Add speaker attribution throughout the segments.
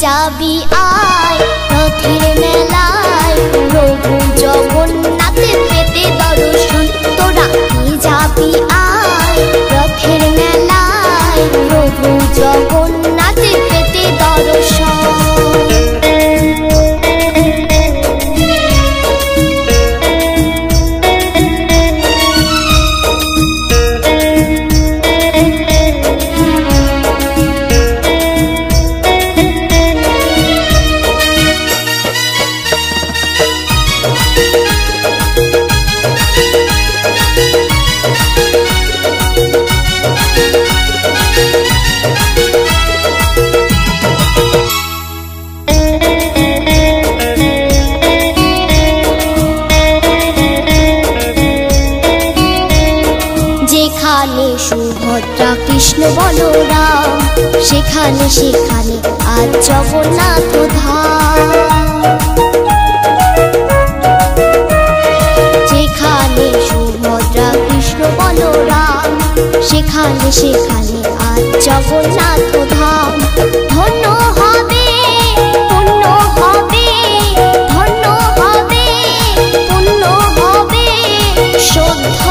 Speaker 1: যাবি আয় রথের মেলায় প্রভু জগন্নাথ পেতে দর্শন। তোরা কি যাবি আয় রথের মেলায় প্রভু জগন্নাথ পেতে দর্শন। যেখানে সুভদ্রা কৃষ্ণ বলরাম সেখানে সেখানে আজ জগন্নাথ ধাম। যেখানে সুভদ্রা কৃষ্ণ বলরাম সেখানে সেখানে আজ জগন্নাথ ধাম। ধন্য হবে পুণ্য হবে ধন্য হবে পুণ্য হবে শুদ্ধ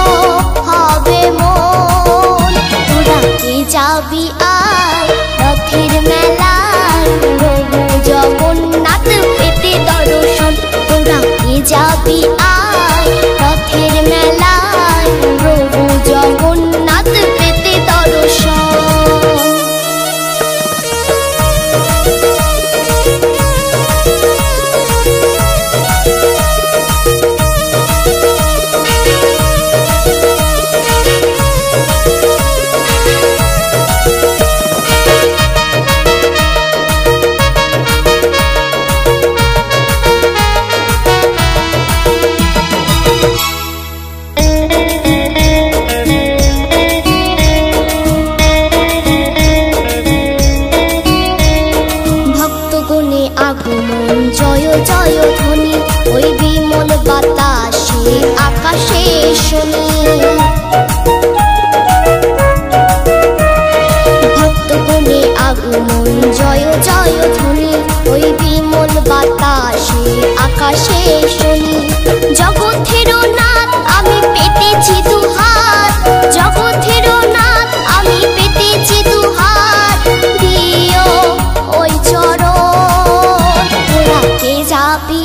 Speaker 1: হবে মন। তোরা কি যাবি আয় রথের মেলায় প্রভু জগন্নাথ পেতে দর্শন। তোরা কি যাবি আয় রথের মেলায় প্রভু জগন্নাথ পেতে দর্শন। আগমন জয় জয় ধ্বনি ওই বিমল বাতাসে আকাশে শুনি। ভক্তগণে আগমন জয় জয় ধ্বনি ওই বিমল বাতাসে আকাশে শুনি। জগতের নাথ আমি পেতেছি দুহাত জগতের নাথ আমি পেতেছি দুহাত দিও ওই চরণ। তোরা কে যাবি